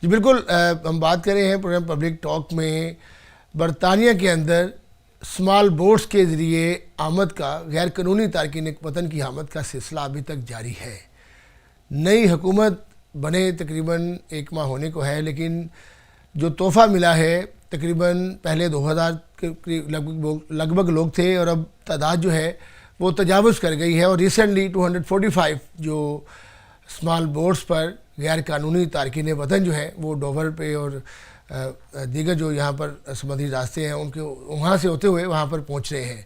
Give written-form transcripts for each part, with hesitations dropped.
جی بالکل، ہم بات کر رہے ہیں پروگرام پبلک ٹاک میں برطانیہ کے اندر اسمال بوٹس کے ذریعے آمد کا، غیر قانونی تارکین وطن کی آمد کا سلسلہ ابھی تک جاری ہے۔ نئی حکومت بنے تقریباً ایک ماہ ہونے کو ہے، لیکن جو تحفہ ملا ہے تقریباً پہلے 2000 کے لگ بھگ لوگ تھے، اور اب تعداد جو ہے وہ تجاوز کر گئی ہے، اور ریسنٹلی 245 جو اسمال بوٹس پر غیر قانونی تارکین وطن جو ہے وہ ڈوور پہ اور دیگر جو یہاں پر سمندری راستے ہیں ان کے وہاں سے ہوتے ہوئے وہاں پر پہنچ رہے ہیں۔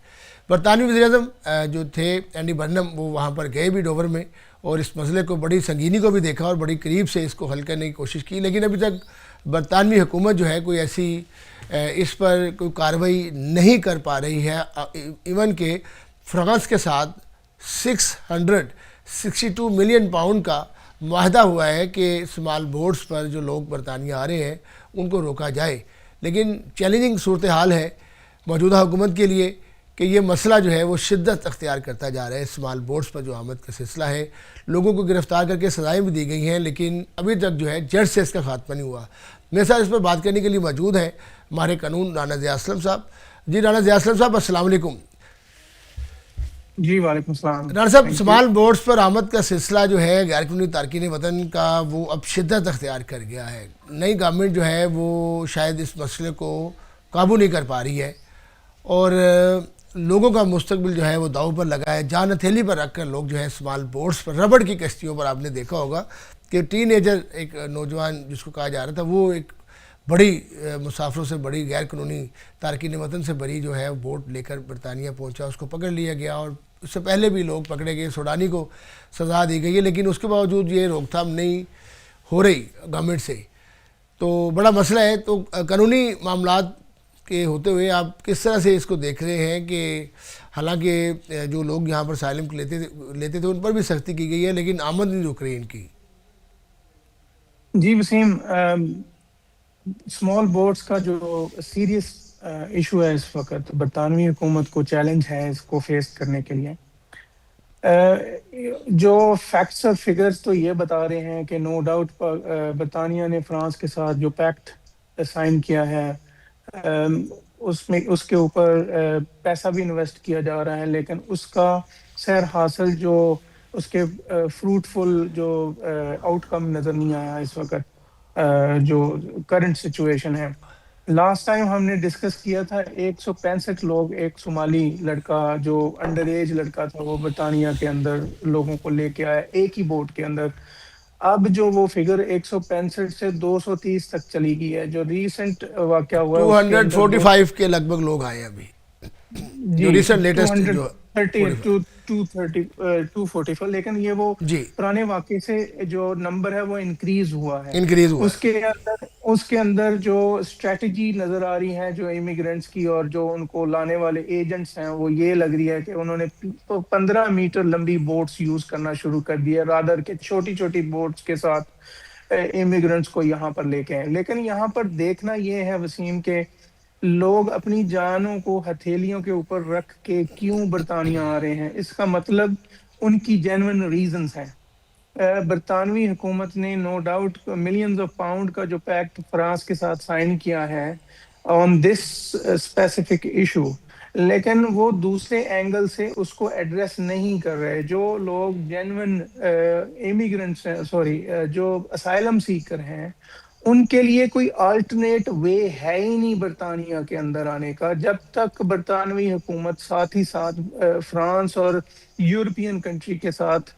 برطانوی وزیر اعظم جو تھے اینڈی برنم، وہ وہاں پر گئے بھی ڈوور میں، اور اس مسئلے کو بڑی سنگینی کو بھی دیکھا اور بڑی قریب سے اس کو حل کرنے کی کوشش کی، لیکن ابھی تک برطانوی حکومت جو ہے کوئی ایسی اس پر کوئی کارروائی نہیں کر پا رہی ہے۔ ایون کہ فرانس کے ساتھ 662 ملین پاؤنڈ کا معاہدہ ہوا ہے کہ اسمال بوٹس پر جو لوگ برطانیہ آ رہے ہیں ان کو روکا جائے، لیکن چیلنجنگ صورتحال ہے موجودہ حکومت کے لیے کہ یہ مسئلہ جو ہے وہ شدت اختیار کرتا جا رہا ہے۔ اسمال بوٹس پر جو آمد کا سلسلہ ہے، لوگوں کو گرفتار کر کے سزائیں بھی دی گئی ہیں، لیکن ابھی تک جو ہے جڑ سے اس کا خاتمہ نہیں ہوا۔ میرے ساتھ اس پر بات کرنے کے لیے موجود ہیں ماہر قانون رانا ضیاء اسلم صاحب۔ جی رانا ضیاء اسلم صاحب، السلام علیکم۔ جی وعلیکم السلام۔ رانا صاحب، اسمال بوٹس پر آمد کا سلسلہ جو ہے غیر قانونی تارکین وطن کا، وہ اب شدت اختیار کر گیا ہے۔ نئی گورنمنٹ جو ہے وہ شاید اس مسئلے کو قابو نہیں کر پا رہی ہے، اور لوگوں کا مستقبل جو ہے وہ داؤ پر لگا ہے۔ جان ہتھیلی پر رکھ کر لوگ جو ہے اسمال بوٹس پر، ربڑ کی کشتیوں پر، آپ نے دیکھا ہوگا کہ ٹین ایجر ایک نوجوان جس کو کہا جا رہا تھا، وہ ایک بڑی مسافروں سے بڑی غیر قانونی تارکین وطن سے بڑی جو ہے بوٹ لے کر برطانیہ پہنچا، اس کو پکڑ لیا گیا، اور اس سے پہلے بھی لوگ پکڑے گئے، سوڈانی کو سزا دی گئی ہے، لیکن اس کے باوجود یہ روک تھام نہیں ہو رہی گورنمنٹ سے۔ تو بڑا مسئلہ ہے۔ تو قانونی معاملات کے ہوتے ہوئے آپ کس طرح سے اس کو دیکھ رہے ہیں کہ حالانکہ جو لوگ یہاں پر اسائلم لیتے تھے ان پر بھی سختی کی گئی ہے، لیکن آمد نہیں رک رہی ان کی؟ جی وسیم، اسمال بوٹس کا جو سیریس ایشو ہے اس وقت، برطانوی حکومت کو چیلنج ہے اس کو فیس کرنے کے لیے۔ جو فیکٹس اور فگرز تو یہ بتا رہے ہیں کہ نو ڈاؤٹ برطانیہ نے فرانس کے ساتھ جو پیکٹ سائن کیا ہے، اس کے اوپر پیسہ بھی انویسٹ کیا جا رہا ہے، لیکن اس کا سیر حاصل جو اس کے فروٹفل جو آؤٹ کم نظر نہیں آیا اس وقت جو کرنٹ سچویشن ہے۔ لاسٹ ٹائم ہم نے ڈسکس کیا تھا 165 لوگ، ایک صومالی لڑکا جو انڈر ایج لڑکا تھا وہ برطانیہ کے اندر لوگوں کو لے کے آیا ایک ہی بوٹ کے اندر۔ اب جو وہ فگر 165 سے 230 تک چلی گئی ہے۔ جو ریسنٹ واقعہ ہوا ہے اس کے اندر 245 کے لگ بھگ لوگ آئے ابھی، جو ریسنٹ لیٹسٹ جو 244، لیکن یہ وہ جی پرانے واقعے سے جو نمبر ہے وہ انکریز ہوا ہے۔ انکریز ہوا اس کے اندر جو اسٹریٹجی نظر آ رہی ہے جو امیگرینٹس کی اور جو ان کو لانے والے ایجنٹس ہیں، وہ یہ لگ رہی ہے کہ انہوں نے 15 میٹر لمبی بوٹس یوز کرنا شروع کر دیا، رادر کے چھوٹی چھوٹی بوٹس کے ساتھ امیگرینٹس کو یہاں پر لے کے آئے۔ لیکن یہاں پر دیکھنا یہ ہے وسیم کہ لوگ اپنی جانوں کو ہتھیلیوں کے اوپر رکھ کے کیوں برطانیہ آ رہے ہیں، اس کا مطلب ان کی جینوئن ریزنز ہیں۔ برطانوی حکومت نے no doubt millions of pound کا جو پیکٹ فرانس کے ساتھ سائن کیا ہے آن دس اسپیسیفک ایشو، لیکن وہ دوسرے اینگل سے اس کو ایڈریس نہیں کر رہے۔ جو لوگ جینوئن امیگرینٹس ہیں، جو اسائلم سیکر ہیں، ان کے لیے کوئی آلٹرنیٹ وے ہے ہی نہیں برطانیہ کے اندر آنے کا، جب تک برطانوی حکومت ساتھ ہی ساتھ فرانس اور یورپین کنٹری کے ساتھ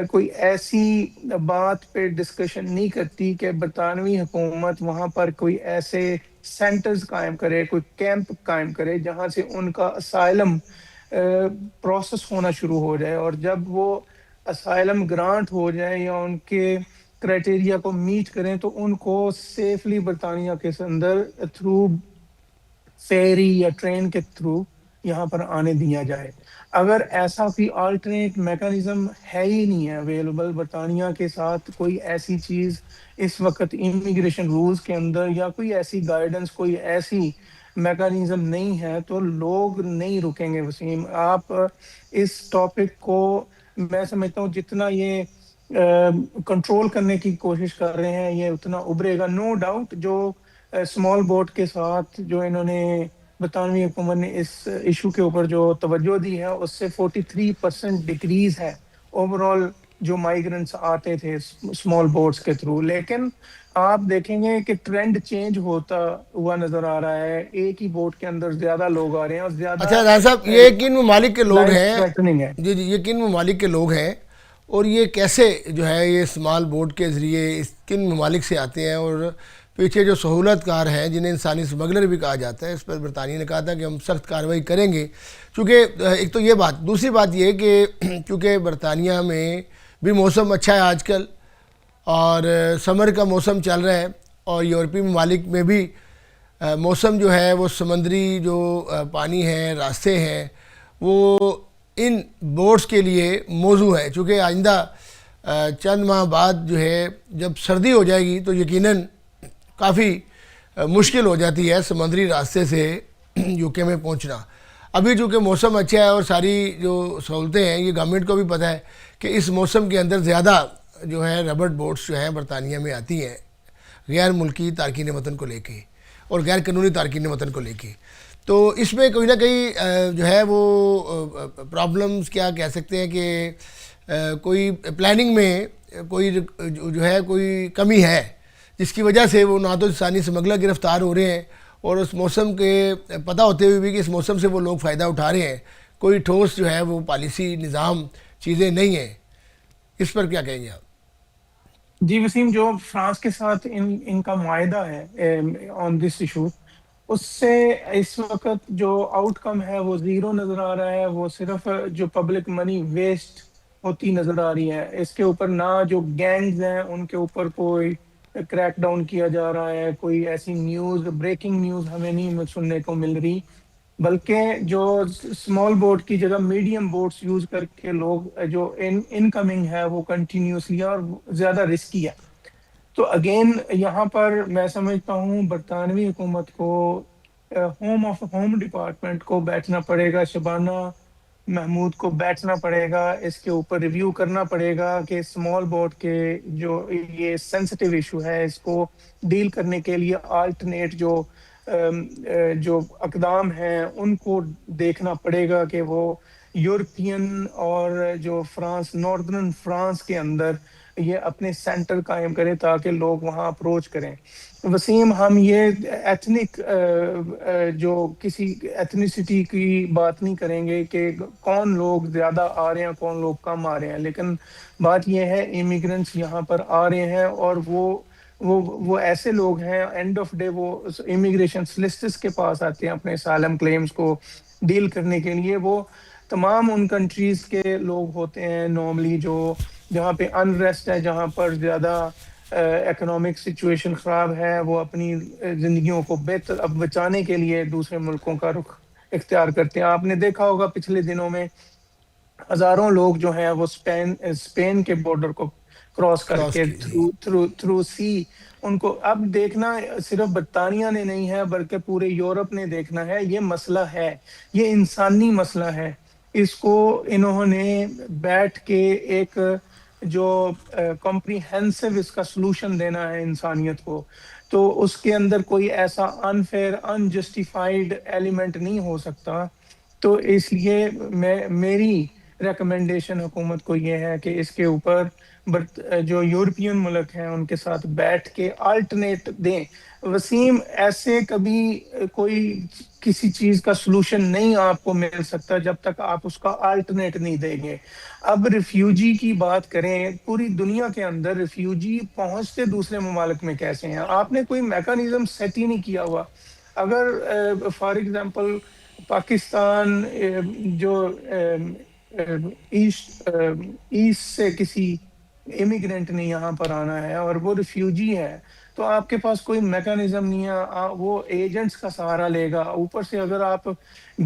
کوئی ایسی بات پہ ڈسکشن نہیں کرتی کہ برطانوی حکومت وہاں پر کوئی ایسے سینٹرز قائم کرے، کوئی کیمپ قائم کرے جہاں سے ان کا اسائلم پروسیس ہونا شروع ہو جائے، اور جب وہ اسائلم گرانٹ ہو جائے یا ان کے کرائٹیریا کو میٹ کریں تو ان کو سیفلی برطانیہ کے اندر تھرو فیری یا ٹرین کے تھرو یہاں پر آنے دیا جائے۔ اگر ایسا کوئی آلٹرنیٹ میکانزم ہے ہی نہیں ہے اویلیبل برطانیہ کے ساتھ، کوئی ایسی چیز اس وقت امیگریشن رولز کے اندر یا کوئی ایسی گائیڈنس، کوئی ایسی میکانزم نہیں ہے، تو لوگ نہیں رکیں گے وسیم۔ آپ اس ٹاپک کو میں سمجھتا ہوں جتنا یہ کنٹرول کرنے کی کوشش کر رہے ہیں یہ اتنا ابھرے گا. نو ڈاؤٹ جو اسمال بوٹ کے ساتھ جو انہوں نے برطانوی حکومت نے اس ایشو کے اوپر جو توجہ دی ہے اس سے 43% ڈکریز ہے اوور آل جو مائیگرنٹس آتے تھے اسمال بوٹس کے تھرو. لیکن آپ دیکھیں گے کہ ٹرینڈ چینج ہوتا ہوا نظر آ رہا ہے. ایک ہی بوٹ کے اندر زیادہ لوگ آ رہے ہیں اور زیادہ اچھا رانا صاحب، یہ کن ممالک کے لوگ لائف ہیں؟ تھریٹننگ ہے. جی جی، یہ کن ممالک کے لوگ ہیں اور یہ کیسے جو ہے یہ اسمال بوٹ کے ذریعے کن ممالک سے آتے ہیں؟ اور پیچھے جو سہولت کار ہیں جنہیں انسانی اسمگلر بھی کہا جاتا ہے، اس پر برطانیہ نے کہا تھا کہ ہم سخت کارروائی کریں گے. چونکہ ایک تو یہ بات، دوسری بات یہ کہ چونکہ برطانیہ میں بھی موسم اچھا ہے آج کل اور سمر کا موسم چل رہا ہے، اور یورپی ممالک میں بھی موسم جو ہے وہ سمندری جو پانی ہے، راستے ہیں، وہ ان بوٹس کے لیے موزوں ہے. چونکہ آئندہ چند ماہ بعد جو ہے جب سردی ہو جائے گی تو یقیناً کافی مشکل ہو جاتی ہے سمندری راستے سے یو کے میں پہنچنا. ابھی چونکہ موسم اچھا ہے اور ساری جو سہولتیں ہیں، یہ گورنمنٹ کو بھی پتہ ہے کہ اس موسم کے اندر زیادہ جو ہے ربڑ بوٹس جو ہیں برطانیہ میں آتی ہیں غیر ملکی تارکین وطن کو لے کے اور غیر قانونی تارکین وطن کو لے کے. تو اس میں کوئی نہ کوئی جو ہے وہ پرابلمز کیا کہہ سکتے ہیں کہ کوئی پلاننگ میں کوئی جو ہے کوئی کمی ہے جس کی وجہ سے وہ نہ تو انسانی اسمگلر گرفتار ہو رہے ہیں اور اس موسم کے پتہ ہوتے ہوئے بھی کہ اس موسم سے وہ لوگ فائدہ اٹھا رہے ہیں. کوئی ٹھوس جو ہے وہ پالیسی نظام چیزیں نہیں ہیں. اس پر کیا کہیں گے آپ؟ جی وسیم، جو فرانس کے ساتھ ان کا معاہدہ ہے آن دس ایشو، اس سے اس وقت جو آؤٹ کم ہے وہ زیرو نظر آ رہا ہے. وہ صرف جو پبلک منی ویسٹ ہوتی نظر آ رہی ہے. اس کے اوپر نہ جو گینگز ہیں ان کے اوپر کوئی کریک ڈاؤن کیا جا رہا ہے. کوئی ایسی نیوز، بریکنگ نیوز ہمیں نہیں سننے کو مل رہی، بلکہ جو اسمال بوٹ کی جگہ میڈیم بوٹس یوز کر کے لوگ جو انکمنگ ہے وہ کنٹینیوسلی اور زیادہ رسکی ہے. تو اگین یہاں پر میں سمجھتا ہوں برطانوی حکومت کو ہوم ڈپارٹمنٹ کو بیٹھنا پڑے گا، شبانہ محمود کو بیٹھنا پڑے گا، اس کے اوپر ریویو کرنا پڑے گا کہ اسمال بوٹ کے جو یہ سینسٹیو ایشو ہے اس کو ڈیل کرنے کے لیے آلٹرنیٹ جو اقدام ہیں ان کو دیکھنا پڑے گا کہ وہ یورپین اور جو فرانس، ناردرن فرانس کے اندر یہ اپنے سینٹر قائم کرے تاکہ لوگ وہاں اپروچ کریں. وسیم، ہم یہ ایتھنک جو کسی ایتھنیسٹی کی بات نہیں کریں گے کہ کون لوگ زیادہ آ رہے ہیں کون لوگ کم آ رہے ہیں، لیکن بات یہ ہے امیگرنٹس یہاں پر آ رہے ہیں اور وہ ایسے لوگ ہیں اینڈ آف ڈے وہ امیگریشن سلسٹس کے پاس آتے ہیں اپنے اسائلم کلیمز کو ڈیل کرنے کے لیے. وہ تمام ان کنٹریز کے لوگ ہوتے ہیں نارملی جو جہاں پہ انریسٹ ہے، جہاں پر زیادہ اکنامک سچویشن خراب ہے، وہ اپنی زندگیوں کو بہتر اب بچانے کے لیے دوسرے ملکوں کا رخ اختیار کرتے ہیں. آپ نے دیکھا ہوگا پچھلے دنوں میں ہزاروں لوگ جو ہیں وہ اسپین کے بارڈر کو کراس کر کراس کے کی جی. تھرو سی ان کو اب دیکھنا صرف برطانیہ نے نہیں ہے بلکہ پورے یورپ نے دیکھنا ہے. یہ مسئلہ ہے، یہ انسانی مسئلہ ہے. اس کو انہوں نے بیٹھ کے ایک جو کمپریہنسو اس کا سلوشن دینا ہے انسانیت کو، تو اس کے اندر کوئی ایسا انفیئر انجسٹیفائیڈ ایلیمنٹ نہیں ہو سکتا. تو اس لیے میری ریکمنڈیشن حکومت کو یہ ہے کہ اس کے اوپر جو یورپین ملک ہیں ان کے ساتھ بیٹھ کے آلٹرنیٹ دیں. وسیم، ایسے کبھی کوئی کسی چیز کا سلوشن نہیں آپ کو مل سکتا جب تک آپ اس کا آلٹرنیٹ نہیں دیں گے. اب ریفیوجی کی بات کریں، پوری دنیا کے اندر ریفیوجی پہنچتے دوسرے ممالک میں کیسے ہیں؟ آپ نے کوئی میکانزم سیٹ ہی نہیں کیا ہوا. اگر فار ایگزامپل پاکستان جو ایسٹ سے کسی امیگرینٹ نے یہاں پر آنا ہے اور وہ ریفیوجی ہے تو آپ کے پاس کوئی میکانزم نہیں ہے، وہ ایجنٹس کا سہارا لے گا. اوپر سے اگر آپ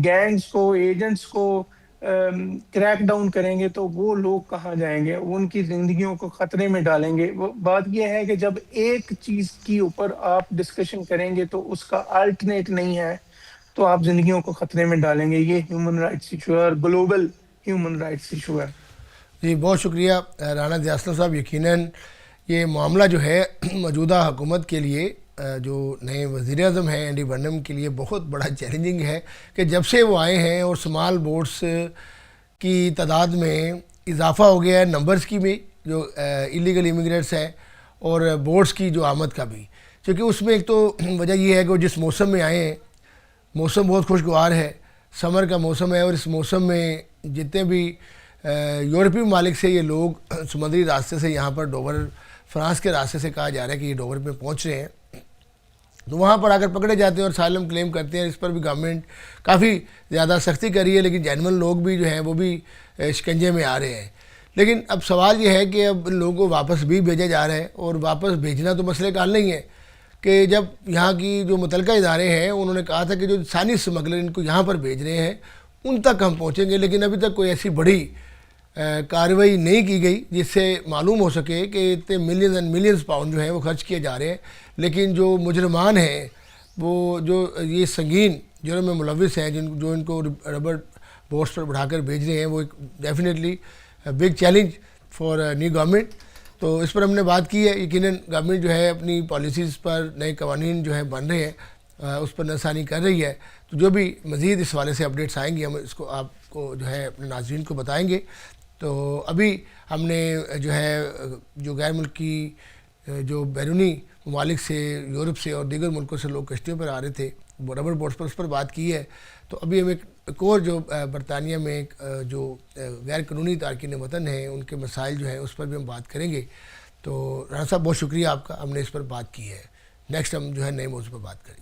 گینگز کو، ایجنٹس کو کریک ڈاؤن کریں گے تو وہ لوگ کہاں جائیں گے؟ ان کی زندگیوں کو خطرے میں ڈالیں گے. بات یہ ہے کہ جب ایک چیز کی اوپر آپ ڈسکشن کریں گے تو اس کا الٹرنیٹ نہیں ہے تو آپ زندگیوں کو خطرے میں ڈالیں گے. یہ ہیومن رائٹس ایشو ہے اور گلوبل ہیومن رائٹس ایشو ہے. جی بہت شکریہ رانا ضیاء الاسلم صاحب. یقیناً یہ معاملہ جو ہے موجودہ حکومت کے لیے جو نئے وزیر اعظم ہیں اینڈی برنم کے لیے بہت بڑا چیلنجنگ ہے کہ جب سے وہ آئے ہیں اور اسمال بوٹس کی تعداد میں اضافہ ہو گیا ہے, نمبرز کی بھی جو ایلیگل امیگرینٹس ہیں اور بوٹس کی جو آمد کا بھی. کیونکہ اس میں ایک تو وجہ یہ ہے کہ وہ جس موسم میں آئے ہیں موسم بہت خوشگوار ہے, سمر کا موسم ہے, اور اس موسم میں جتنے بھی یورپی ممالک سے یہ لوگ سمندری راستے سے یہاں پر ڈوور, فرانس کے راستے سے کہا جا رہا ہے کہ یہ ڈوور میں پہنچ رہے ہیں, تو وہاں پر آ کر پکڑے جاتے ہیں اور اسائلم کلیم کرتے ہیں. اس پر بھی گورنمنٹ کافی زیادہ سختی کر رہی ہے, لیکن جینون لوگ بھی جو ہیں وہ بھی شکنجے میں آ رہے ہیں. لیکن اب سوال یہ ہے کہ اب ان لوگوں کو واپس بھی بھیجا جا رہا ہے, اور واپس بھیجنا تو مسئلے کا حل نہیں ہے کہ جب یہاں کی جو متعلقہ ادارے ہیں انہوں نے کہا تھا کہ جو ثانی اسمگلر ان کو یہاں پر بھیج رہے ہیں ان تک ہم پہنچیں گے, لیکن ابھی تک کوئی ایسی بڑی کارروائی نہیں کی گئی جس سے معلوم ہو سکے کہ اتنے ملینز اینڈ ملینز پاؤنڈ جو ہیں وہ خرچ کیے جا رہے ہیں. لیکن جو مجرمان ہیں وہ جو یہ سنگین جرم میں ملوث ہیں جو ان کو ربر بوٹس پر بڑھا کر بھیج رہے ہیں, وہ definitely big challenge for new government. تو اس پر ہم نے بات کی ہے. یقیناً گورنمنٹ جو ہے اپنی پالیسیز پر نئے قوانین جو ہیں بن رہے ہیں اس پر نظرثانی کر رہی ہے. تو جو بھی مزید اس حوالے سے اپڈیٹس آئیں گی ہم اس کو آپ کو جو ہے اپنے ناظرین کو بتائیں گے. تو ابھی ہم نے جو ہے جو غیر ملکی جو بیرونی ممالک سے, یورپ سے اور دیگر ملکوں سے لوگ کشتیوں پر آ رہے تھے ربر بوٹس پر, اس پر بات کی ہے. تو ابھی ہم ایک اور جو برطانیہ میں جو غیر قانونی تارکین وطن ہیں ان کے مسائل جو ہیں اس پر بھی ہم بات کریں گے. تو رانا صاحب بہت شکریہ آپ کا, ہم نے اس پر بات کی ہے. نیکسٹ ہم جو ہے نئے موضوع پر بات کریں گے.